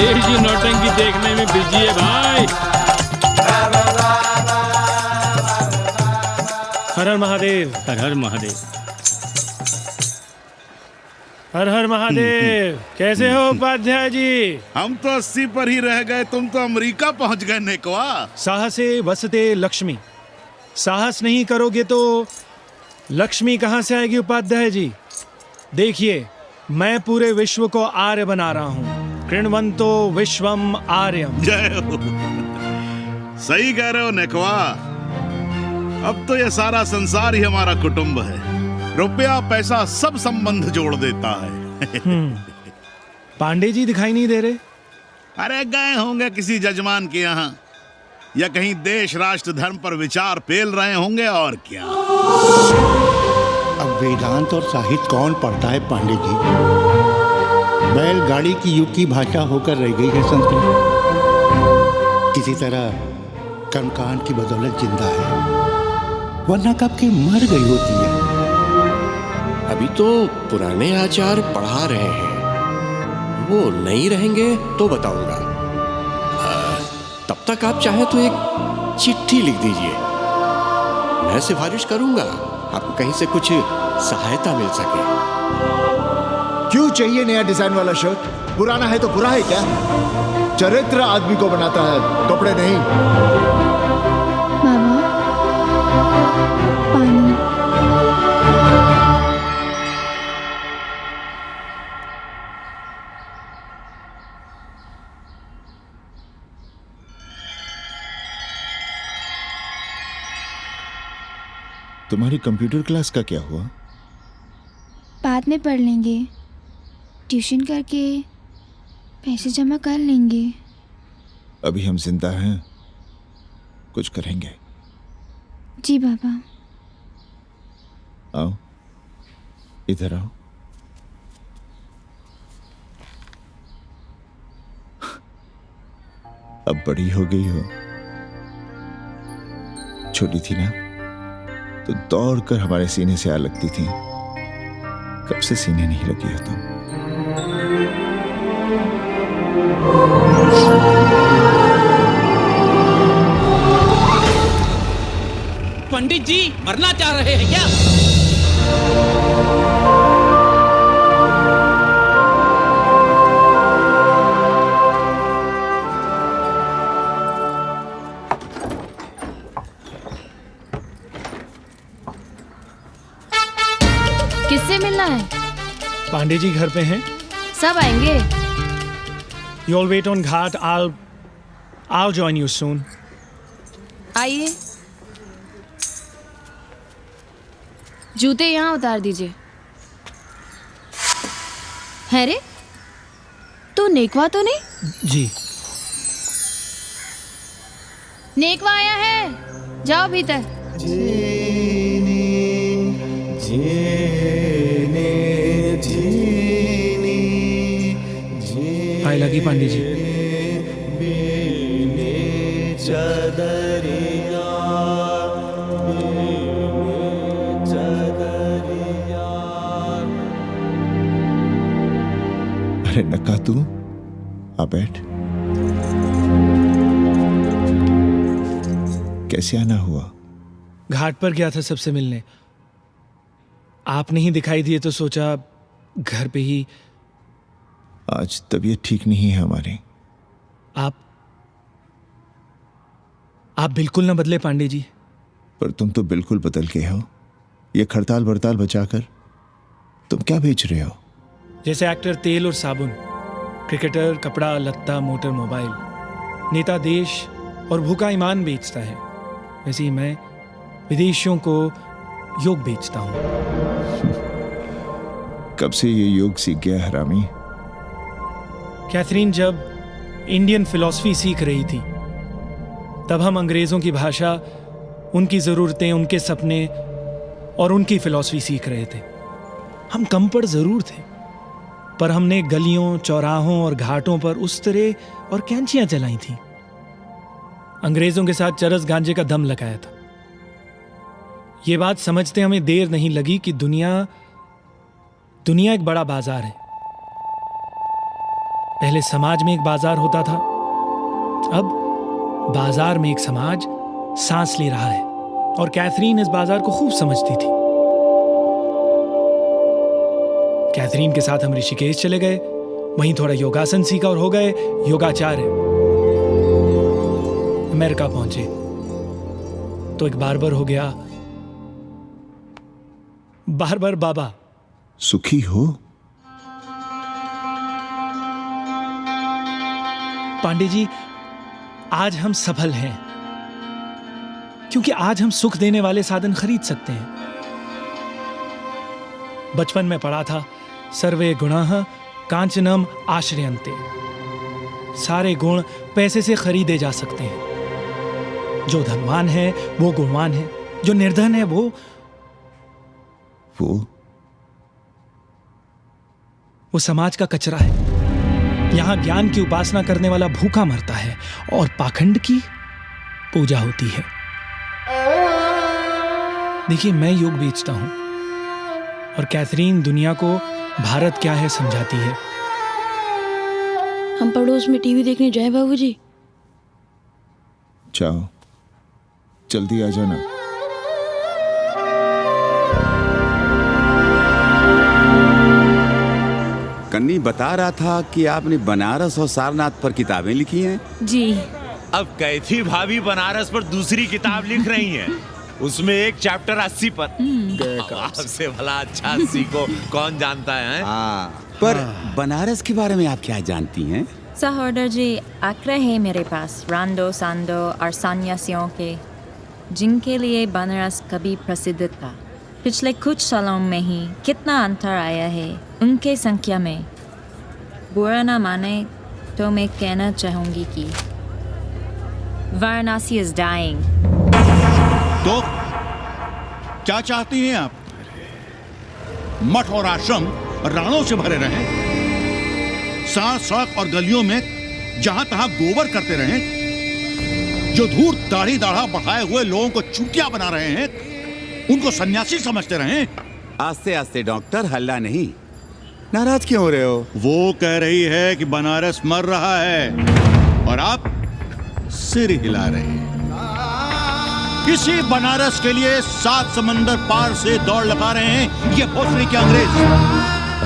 देश की नौटंकी देखने में बिजी है भाई। हर हर महादेव। हर हर महादेव। हर हर महादेव। कैसे हो उपाध्याय जी? हम तो 80 पर ही रह गए, तुम तो अमेरिका पहुंच गए नेकवा। साहसे वसते लक्ष्मी। साहस नहीं करोगे तो लक्ष्मी कहां से आएगी उपाध्याय जी? देखिए, मैं पूरे विश्व को आर्य बना रहा हूं। कृण्वन्तो विश्वम आर्यम। जय हो। सही कह रहे हो नेकवा। अब तो ये सारा संसार ही हमारा कुटुंब है। रुपया पैसा सब संबंध जोड़ देता है। पांडे जी दिखाई नहीं दे रहे? अरे गए होंगे किसी जजमान के यहाँ, या कहीं देश राष्ट्र धर्म पर विचार पेल रहे होंगे, और क्या। अब वेदांत और साहित्य कौन पढ़ता है पांडे जी? बैलगाड़ी की युग की भाषा होकर रह गई है संस्कृत। किसी तरह कर्मकांड की बदौलत जिंदा है, वरना कब की मर गई होती है। अभी तो पुराने आचार पढ़ा रहे हैं, वो नहीं रहेंगे तो बताऊंगा। तब तक आप चाहे तो एक चिट्ठी लिख दीजिए, मैं सिफारिश करूंगा आपको कहीं से कुछ सहायता मिल सके। क्यों चाहिए नया डिजाइन वाला शर्ट? पुराना है तो बुरा है क्या? चरित्र आदमी को बनाता है, कपड़े नहीं। मामा, पानी। तुम्हारी कंप्यूटर क्लास का क्या हुआ? बाद में पढ़ लेंगे, ट्यूशन करके पैसे जमा कर लेंगे। अभी हम जिंदा हैं, कुछ करेंगे। जी बाबा। आओ, इधर आओ। अब बड़ी हो गई हो, छोटी थी ना तो दौड़कर हमारे सीने से आ लगती थी। कब से सीने नहीं लगी हो तुम? पंडित जी मरना चाह रहे हैं क्या? किससे मिलना है? पांडे जी घर पे हैं? सब आएंगे। You all wait on Ghat. I'll join you soon. आइए, जूते यहाँ उतार दीजिए। है रे, तू नेकवा तो नहीं? जी। नेकवा आया है, जाओ भीतर। आए लगी पांडे जी। अरे नक्का तू आ बैठ। कैसे आना हुआ? घाट पर गया था सबसे मिलने, आप नहीं दिखाई दिए तो सोचा घर पे ही। आज तबीयत ठीक नहीं है हमारी। आप बिल्कुल ना बदले पांडे जी। पर तुम तो बिल्कुल बदल गए हो। ये खड़ताल बड़ताल बचाकर तुम क्या बेच रहे हो? जैसे एक्टर तेल और साबुन, क्रिकेटर कपड़ा लत्ता मोटर मोबाइल, नेता देश और भूखा ईमान बेचता है, वैसे ही मैं विदेशियों को योग बेचता हूं। कब से ये योग सीख गया हरामी? कैथरीन जब इंडियन फिलॉसफी सीख रही थी तब हम अंग्रेजों की भाषा, उनकी ज़रूरतें, उनके सपने और उनकी फिलॉसफी सीख रहे थे। हम कम पढ़ ज़रूर थे, पर हमने गलियों, चौराहों और घाटों पर उस तरह और कैंचियां चलाई थीं। अंग्रेजों के साथ चरस गांजे का दम लगाया था। ये बात समझते हमें देर नहीं लगी कि दुनिया एक बड़ा बाजार है। पहले समाज में एक बाजार होता था, अब बाजार में एक समाज सांस ले रहा है। और कैथरीन इस बाजार को खूब समझती थी। कैथरीन के साथ हम ऋषिकेश चले गए, वहीं थोड़ा योगासन सीखा और हो गए योगाचार्य। अमेरिका पहुंचे तो एक बार्बर हो गया, बार्बर बाबा। सुखी हो? पांडे जी, आज हम सफल हैं क्योंकि आज हम सुख देने वाले साधन खरीद सकते हैं। बचपन में पढ़ा था, सर्वे गुणाः कांचनम आश्रयन्ते। सारे गुण पैसे से खरीदे जा सकते हैं। जो धनवान है वो गुणवान है, जो निर्धन है वो समाज का कचरा है। यहां ज्ञान की उपासना करने वाला भूखा मरता है और पाखंड की पूजा होती है। देखिए, मैं योग बेचता हूं और कैथरीन दुनिया को भारत क्या है समझाती है। हम पड़ोस में टीवी देखने जाए बाबूजी? जाओ, जल्दी आ जाना। कन्नी बता रहा था कि आपने बनारस और सारनाथ पर किताबें लिखी हैं। जी। अब कैथी भाभी बनारस पर दूसरी किताब लिख रही हैं। उसमें एक चैप्टर 80 पर। आपसे भला अच्छा 80 को कौन जानता है? पर बनारस के बारे में आप क्या जानती हैं? सहोदर जी, आंकड़े हैं मेरे पास रांडो सांडो और सन्यासियों के, जिनके लिए बनारस कभी प्रसिद्ध था। पिछले कुछ सालों में ही कितना अंतर आया है उनके संख्या में। बुरा ना माने तो मैं कहना चाहूंगी कि वाराणसी इज डाइंग। तो क्या चाहती हैं आप? मठ और आश्रम राणों से भरे रहें, सड़क और गलियों में जहां तहां गोबर करते रहें, जो धूर्त दाढ़ी दाढ़ा बढ़ाए हुए लोगों को चूतिया बना रहे हैं उनको सन्यासी समझते रहें। आस्ते आस्ते डॉक्टर, हल्ला नहीं। नाराज क्यों हो रहे हो? वो कह रही है कि बनारस मर रहा है और आप सिर हिला रहे हैं। किसी बनारस के लिए 7 समंदर पार से दौड़ लगा रहे हैं ये भोसड़ी के अंग्रेज।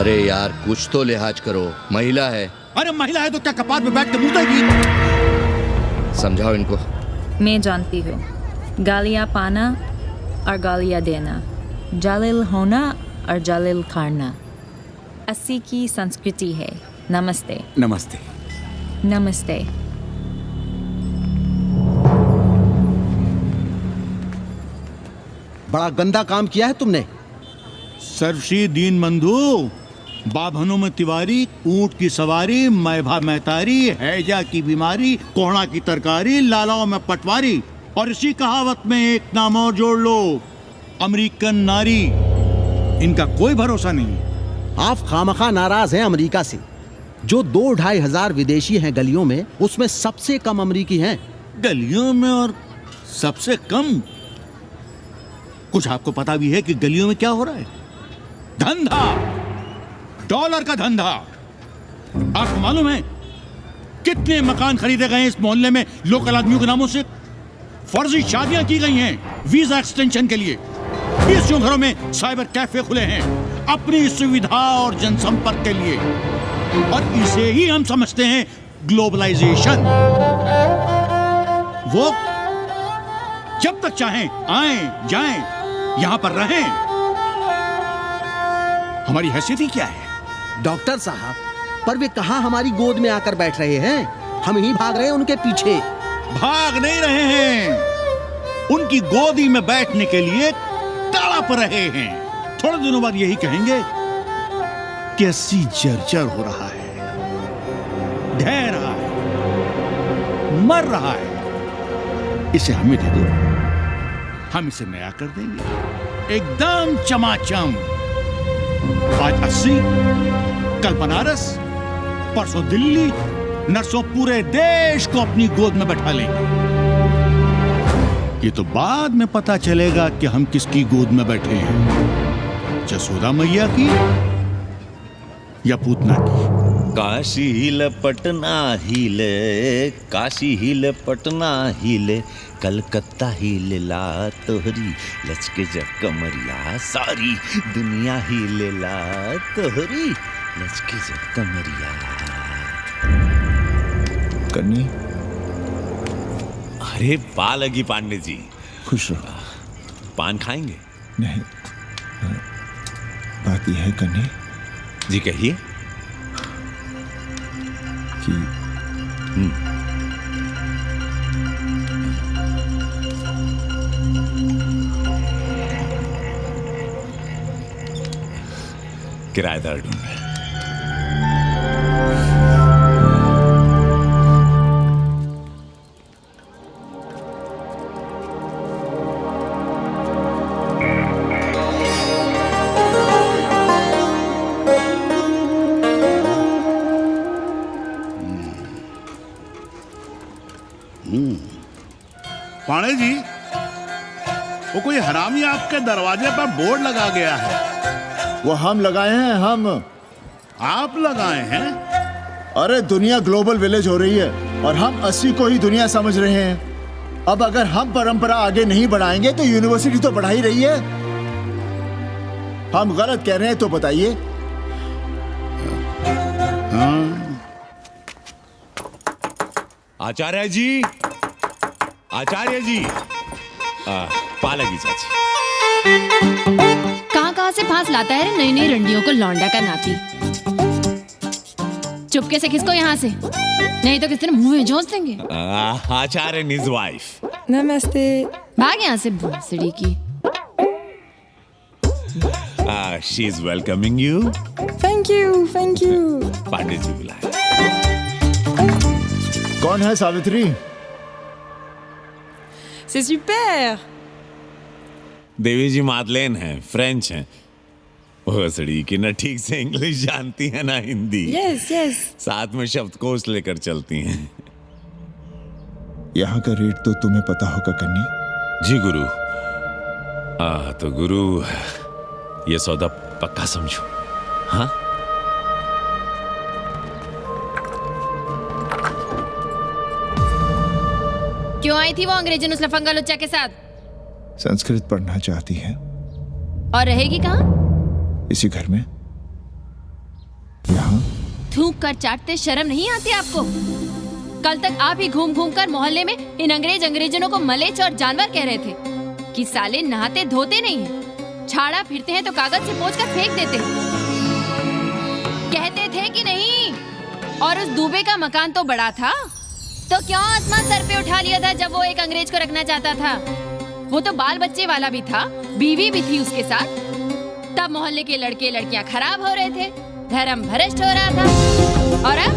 अरे यार, कुछ तो लिहाज करो, महिला है। अरे महिला है तो क्या कपाट में बैठ के मुर्देगी? समझाओ इनको। मैं जानती हूँ, गालियाँ पाना और गालियाँ देना, जालिल होना और जालिल खाना 80 की संस्कृति है। नमस्ते। नमस्ते। नमस्ते। बड़ा गंदा काम किया है तुमने। सर्वश्री दीन बंधु, बाभनों में तिवारी, ऊंट की सवारी, मैभा मैतारी, हैजा की बीमारी, कोहड़ा की तरकारी, लालाओं में पटवारी, और इसी कहावत में एक नाम और जोड़ लो, अमेरिकन नारी। इनका कोई भरोसा नहीं। आप खामखा नाराज हैं अमेरिका से। जो 2-2.5 हजार विदेशी हैं गलियों में, उसमें सबसे कम अमेरिकी हैं। गलियों में और सबसे कम? कुछ आपको पता भी है कि गलियों में क्या हो रहा है? धंधा, डॉलर का धंधा। आपको मालूम है कितने मकान खरीदे गए इस मोहल्ले में लोकल आदमियों के नामों से? फर्जी शादियां की गई हैं वीजा एक्सटेंशन के लिए। 20 घरों में साइबर कैफे खुले हैं अपनी सुविधा और जनसंपर्क के लिए, और इसे ही हम समझते हैं ग्लोबलाइजेशन। वो जब तक चाहें आएं जाएं, यहां पर रहें। हमारी हैसियत ही क्या है? डॉक्टर साहब, पर वे कहां हमारी गोद में आकर बैठ रहे हैं? हम ही भाग रहे हैं उनके पीछे। भाग नहीं रहे हैं, उनकी गोदी में बैठने के लिए तड़प रहे हैं। थोड़े दिनों बाद यही कहेंगे कि 80 जर्जर हो रहा है, ढह रहा है, मर रहा है, इसे हमें दे दो, हम इसे नया कर देंगे एकदम चमाचम। आज 80, कल बनारस, परसों दिल्ली, नर्सों पूरे देश को अपनी गोद में बैठा लेंगे। ये तो बाद में पता चलेगा कि हम किसकी गोद में बैठे हैं, जसोदा मैया की या पूतना की। काशी हिले पटना हिले, काशी हिले पटना हिले, कलकत्ता हिले ला तोहरी लचके जब कमरिया, सारी दुनिया हिले ला तोहरी लचके जब कमरिया। कन्नी, अरे पा लगी पांडे जी। खुश रहो। पान खाएंगे? नहीं, बात यह है कन्नी जी, कहिए। कि किराएदार ढूंढ रहे हैं। पाणे जी, वो कोई हरामी आपके दरवाजे पर बोर्ड लगा गया है। वो हम लगाए हैं। हम? आप लगाए हैं? अरे दुनिया ग्लोबल विलेज हो रही है और हम 80 को ही दुनिया समझ रहे हैं। अब अगर हम परंपरा आगे नहीं बढ़ाएंगे तो यूनिवर्सिटी तो बढ़ा ही रही है। हम गलत कह रहे हैं तो बताइए। आचार्य जी, आचार्य जी, पालगी चाची। कहाँ से फांस लाता है नई नई रंडियों को, लौंडा का नाती। चुपके से खिसको यहाँ से, नहीं तो किसी ने मुंह में जोश देंगे। आचार्य and his wife। नमस्ते। भाग यहाँ से भूसड़ी की। She is welcoming you। Thank you, thank you। Pandey ji बुलाए। कौन है सावित्री? C'est super। देवी जी मादलेन हैं, फ्रेंच हैं। भोसड़ी की ना ठीक से इंग्लिश जानती है ना हिंदी। Yes, yes। साथ में शब्दकोश लेकर चलती हैं। यहाँ का रेट तो तुम्हें पता होगा कन्नी। जी गुरु। तो गुरु, ये सौदा पक्का समझो। हाँ, क्यों आई थी वो अंग्रेजन उस लफंगा लुच्चा के साथ? संस्कृत पढ़ना चाहती है। और रहेगी कहाँ? इसी घर में, यहाँ। थूक कर चाटते शर्म नहीं आती आपको? कल तक आप ही घूम घूम कर मोहल्ले में इन अंग्रेजनों को मलेच और जानवर कह रहे थे कि साले नहाते धोते नहीं हैं, छाड़ा फिरते हैं तो कागज से पोंछ कर फेंक देते हैं। कहते थे कि नहीं? और उस दूबे का मकान तो बड़ा था, तो क्यों आसमान सर पे उठा लिया था जब वो एक अंग्रेज को रखना चाहता था? वो तो बाल बच्चे वाला भी था, बीवी भी थी उसके साथ। तब मोहल्ले के लड़के लड़कियां खराब हो रहे थे, धर्म भ्रष्ट हो रहा था। और अब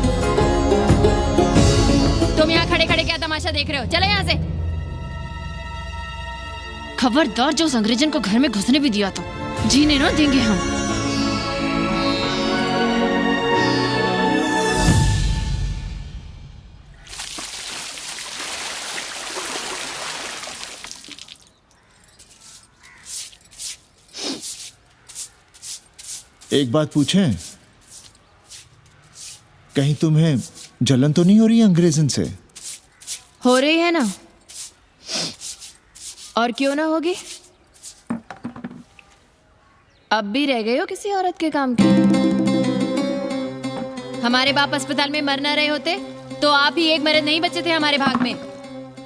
तुम यहाँ खड़े खड़े क्या तमाशा देख रहे हो? चलो यहाँ से। खबरदार, जो उस अंग्रेजन को घर में घुसने भी दिया तो जीने ना देंगे हम। एक बात पूछें, कहीं तुम्हें जलन तो नहीं हो रही अंग्रेजन से? हो रही है ना, और क्यों ना होगी? अब भी रह गए हो किसी औरत के काम की? हमारे बाप अस्पताल में मर ना रहे होते तो आप ही एक मर्द नहीं बचे थे हमारे भाग में।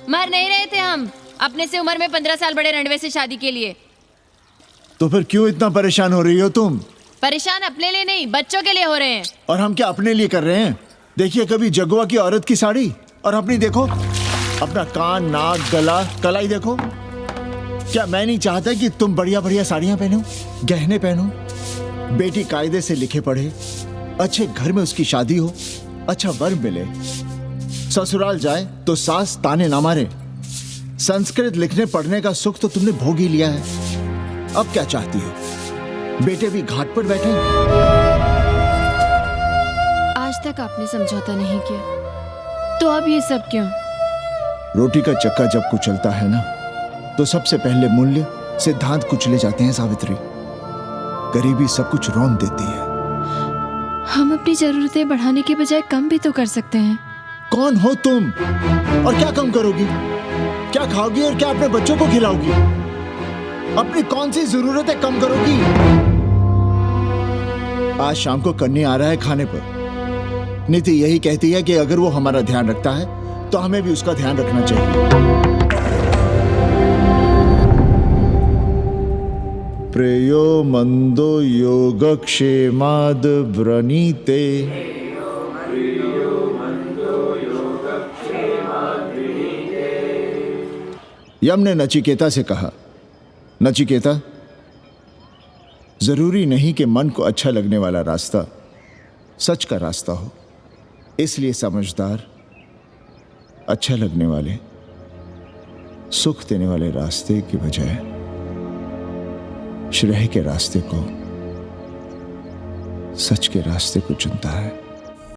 मर नहीं रहे थे हम अपने से उम्र में 15 साल बड़े रंडवे से शादी के लिए। तो फिर क्यों इतना परेशान हो रही हो तुम? परेशान अपने लिए नहीं, बच्चों के लिए हो रहे हैं। और हम क्या अपने लिए कर रहे हैं? देखिए कभी जगुआ की औरत की साड़ी और अपनी देखो, अपना कान, नाक, गला, कलाई देखो। क्या मैं नहीं चाहता कि तुम बढ़िया बढ़िया साड़ियां पहनो, गहने पहनो, बेटी कायदे से लिखे पढ़े, अच्छे घर में उसकी शादी हो, अच्छा वर मिले, ससुराल जाए तो सास ताने ना मारे। संस्कृत लिखने पढ़ने का सुख तो तुमने भोग ही लिया है। अब क्या चाहती हो? बेटे भी घाट पर बैठे। आज तक आपने समझौता नहीं किया, तो अब ये सब क्यों? रोटी का चक्का जब कुचलता है ना, तो सबसे पहले मूल्य सिद्धांत कुचले जाते हैं सावित्री। गरीबी सब कुछ रौंद देती है। हम अपनी जरूरतें बढ़ाने के बजाय कम भी तो कर सकते हैं। कौन हो तुम और क्या कम करोगी? क्या खाओगी और क्या अपने बच्चों को खिलाओगी? अपनी कौन सी जरूरतें कम करोगी? आज शाम को कन्नी आ रहा है खाने पर। नीति यही कहती है कि अगर वो हमारा ध्यान रखता है तो हमें भी उसका ध्यान रखना चाहिए। प्रेयो मंदो योगक्षेमाद व्रणीते। यम ने नचिकेता से कहा, नचिकेता, जरूरी नहीं कि मन को अच्छा लगने वाला रास्ता सच का रास्ता हो, इसलिए समझदार, अच्छा लगने वाले, सुख देने वाले रास्ते की बजाय श्रेय के रास्ते को, सच के रास्ते को चुनता है।